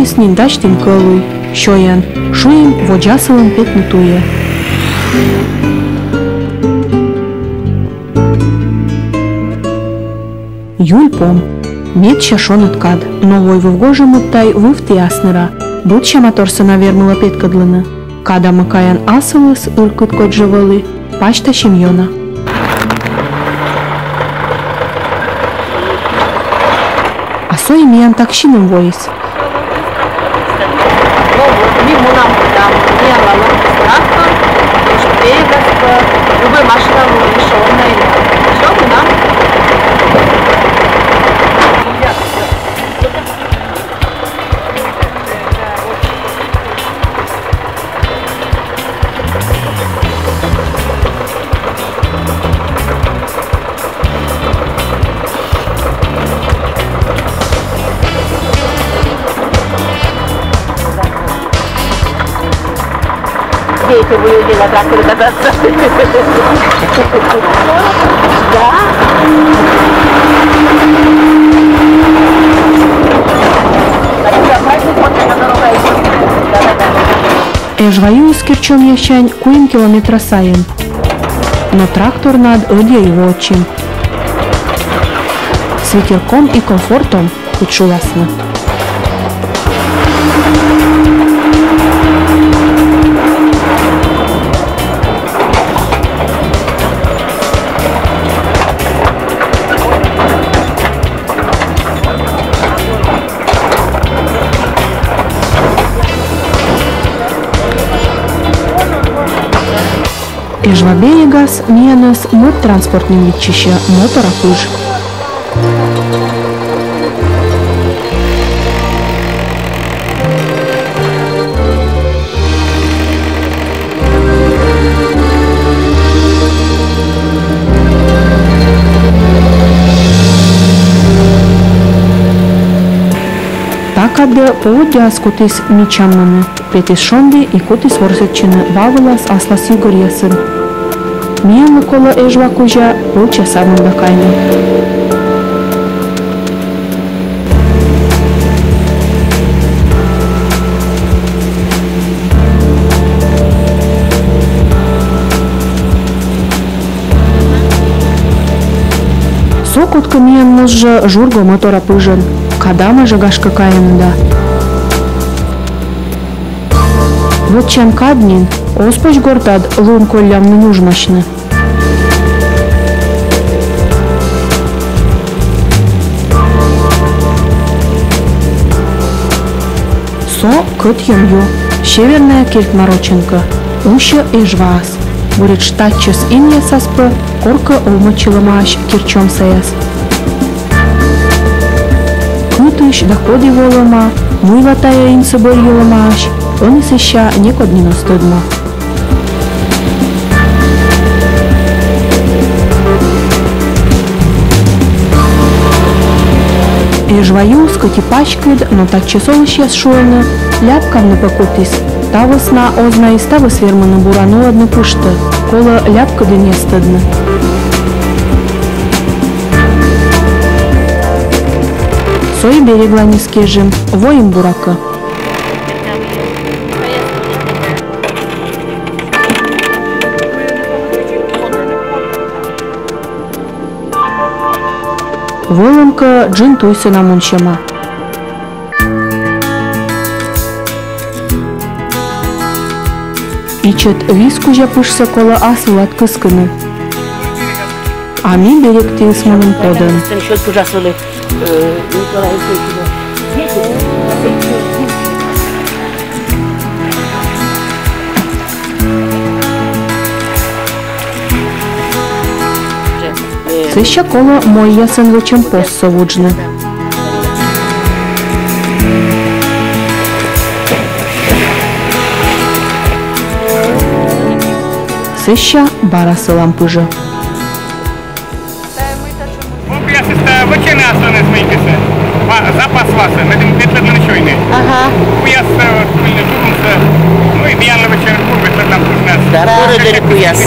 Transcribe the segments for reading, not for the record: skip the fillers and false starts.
Юлис ниндачтин кылуй, шоян, шуем воджасылым петнутуе. Юль пом. Мед шашон откад, но вой вывгожа муттай вывты яснера. Будща моторса навермила петкадлына. Када макаян асылыс ыркыт коджавалы, пачта шемьона. Асо имеян такшиным воис. Любой машина решенная. Что мы нам? Это вы увидели трактор додаться. Да. Эжваю с кирчом ящань куин километра саен. Но трактор над оде его отчим. С ветерком и комфортом хоть шуласно. Эжвабеегас миянас мод транспортным личище мотора пуж. Так адде поводяс кутис мичамманы, претис шонди и кутис ворсетчины вавылас аслас югорьясын. Миян кола эжва кужа полчаса мындакайны. Сокутка миян можжа журго мотора пыжын, кадама жагашка каянда. Вот чем каднин, оспоч гортад лун коллям не нужмашны. Со кыт емью, северная кельт Мароченко, уща эжваас. Будет штатчес инья саспы, корка умачилымаш кирчом саяс. Кытыш доходи волома, муйлатая ин собой елымаш, он исыща некоднино стыдно. Эжваю скоти пачкыд, но так часов исчез шуйны, ляпкам на покутис. Тавос на озна и ставос вермана бурану одну пушта, кола ляпка да не стыдно. Сой берегла не скежим, воим бурака. Воломка джин туйся на муншама. Ичет вискужа пышса кола асылат кыскыны. А ми берег тилсманын подан. Сыща кола мой ясен вечем посса вуджны. Сыща барасы лампыжы. Запас васа, на день петлядный чойный. Ага. Куяс кульнитурумса, ну и бьянного черку, петлядным кузнец. Да, куры куяс.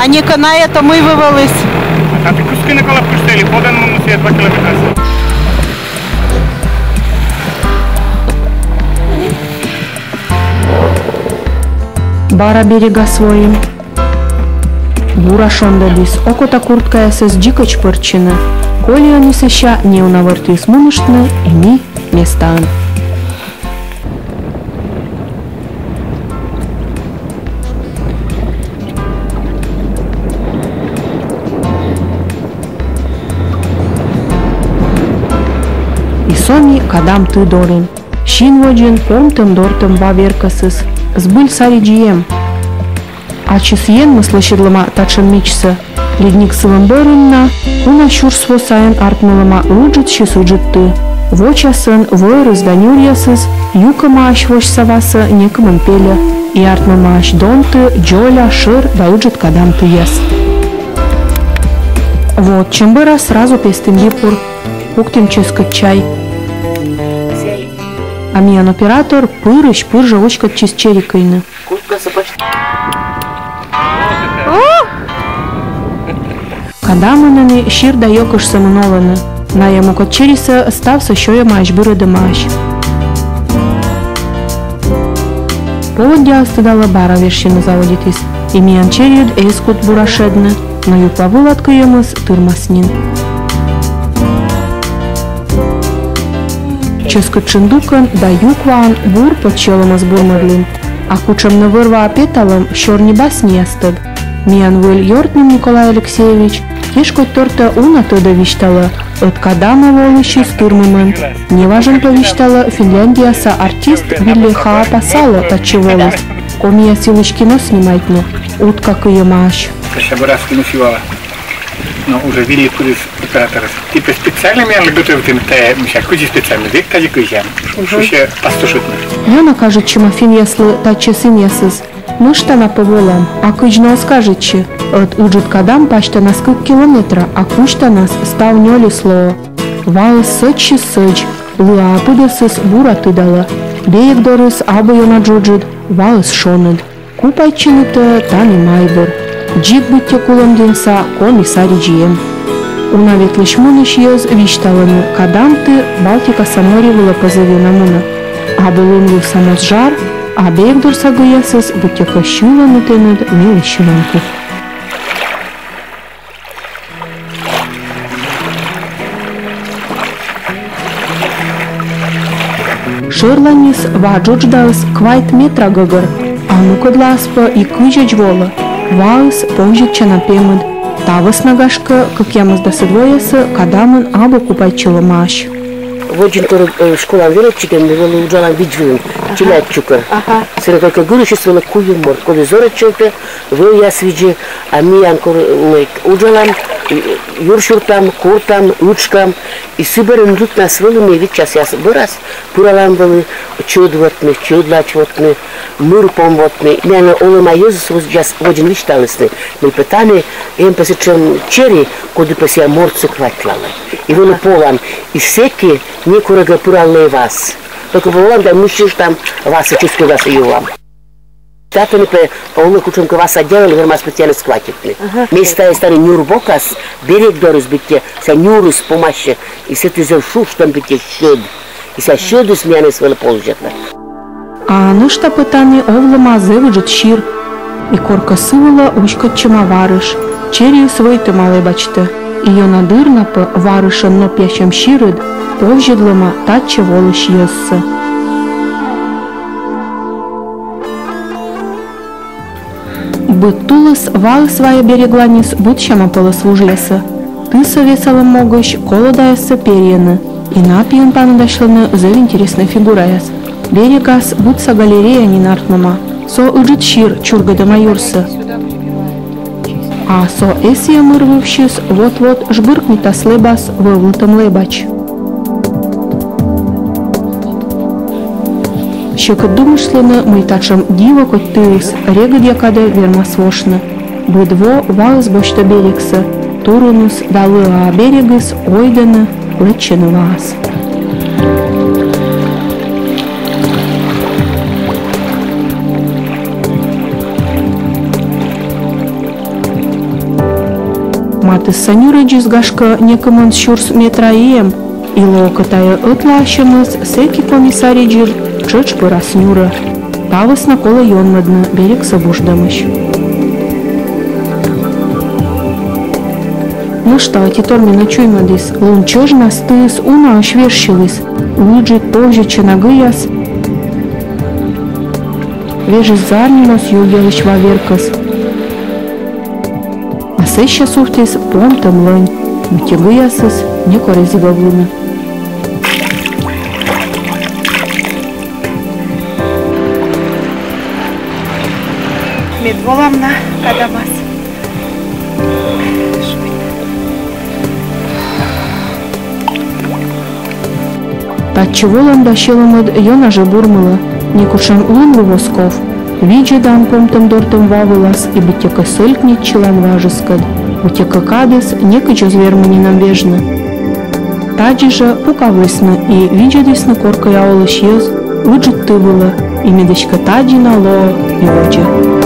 А не каная, то мы вывалась. А ты куски на коло пустили, подан мы свет 2 километра. бара берега своим. Бура шондалис, окота куртка с дикоч пырчина. Коли они сеща не унавырты смумыштны, и ми местан. Соми кадам ты дорин. Шин воджин помтым дортым баверкасыз. Сбыль сариджием. А чесьен мы слышидлыма тачын мичса. Ледник сылым бörünna, уна щур сво сайын артмылыма уджит щес уджитты. Вочасын войрыз да нюрьясыз, юкыма аш воч савасы некымын пеле. И артмыма аш донты, джоля, шыр да уджит кадам ты ес. Вот, чембыра сразу пестым епур. Пуктим ческать чай. А миян оператор пырыш пыржа очкат чиз черикайны. Кадамынаны шир да йокыш самыноланы. На яму кот чериса ставса шоя маш бырыды маш. Повод дялстыдала бара вершины заводитис. И миян чериюд эскут бурашедны. Но юплавыл откаемыз тырмаснин. Ческат чындукан да юкваан бур почелымыз бурмырлин. А кучамны вырва петалым щорни басни астыд. Миян выль йортним Николай Алексеевич кешкот торта уна тода виштала. От кадама волыщи стырмымын. Неважен повиштала Финляндияса артист Вилли Хаапа Сало тачи волость. Комия силыч кино снимайтну. Утка кыемаш. Но уже видели турист операторы. Типа специально меня готовят им те, миша, кучи специально, век тади кучам. Шуще пастушутно. Яна кажет, че мафин яслы тачи сын ясыз. Мышта на поволам, а кычно скажет че. От уджит кадам пачта на сколько километра, а кучта нас став нёли слово. Вал сычи сыч, луа пыдысыз бура тыдала. Беек дорыс абы йона джуджит, валыс шоныд. Купайчыны-то тани майбыр. Джик бытте кулымденса комиссари джием. Уна ветлыш мыныш ез вишталыны кадамты Балтика самори вылы позови намуна. А былымлы самос жар, а беек дурса гыясыз бытте кощуланы тенед милы щеланку. Шырланис ваджудждалыс квайт метра гыгыр, а ну-ка дласпа и кыжач вола. Ваыс понжит чанапемыд. Тавыс нагашка, как ямыз да сыдвоясы, кадамын абы купайчылы маш. Воджин тоже школа верочикен, вели уджалан виджвин, чилят чукар. Сера только гурыши вели куем мор, коли зорачоте, вели я свиджи, а ми анкор уджалан, юршуртам, куртам, учкам, и сыберын тут нас вели ми час я собирас, пуралам вели чудвотны, чудлачвотны, мур помвотны. Мяна олема Иисус возджас воджин вишталысны. Мы питаны, им посечем чери, коли пося морцы кватлалы. И вели полам, и всеки некурага пураллы вас. Только волам да мужчиш там вас и чувствую вас и вам. Тато не по кучам вас отделали, верма специально схватитны. Места стали нюрбокас, берег дорос битте, са нюрус помаще, и се ты завшу, что битте щед. И са щеду смяны свели положетно. А нышта пытаны овлама зевыджит щир. И корка сывала учкат чема варыш. Черию свой ты малый бачты. Ее надырна по варышен но пящем щирыд, повжедлыма таче волыш езсы. Быт тулыс валы своя берегланис быт щама полос вужлеса. Ты совесалым могощ колодаясы перьяны. И напьен панадашлыны зев интересная фигура яс. Берегас быт са галерея не нартмама. Со уджит щир чургада майорсы. А со эсия мырвывщис вот-вот жбыркнет аслебас вывлытым лебач. Щекот думышлыны мультачам дива кот тылыс, регад якада верма свошны. Быдво валыс бочта берегсы, турунус далыла берегыс ойданы, лычыны вас. Матыс санюрыджис гашка некоман щурс метраем, и локотая отлащамыз секи комиссариджир чыч пыраснюра. Тавыс на кола йонмадна, берег собуждамыш. Ну что, титор ночуймадис, лунчожна стыс уна ошвершилась, уиджит повжече нагыяс, вежес зарнимос югелыш ваверкас. А сеща суфтис помтам лань, мутягыясыс не корезивавлына. Медволамна кадамас. Татчеволам дащеламыд йона же бурмыла, никушан улын восков, виджедан помтам дортам вавылас, и бытека сылькнет челан важескад, бытека кадес некачо звермани нам вежна. Таджи же пукавысна, и виджедисна корка яолыш ез, уджит тывыла, и медочка таджи на лоо и оджа.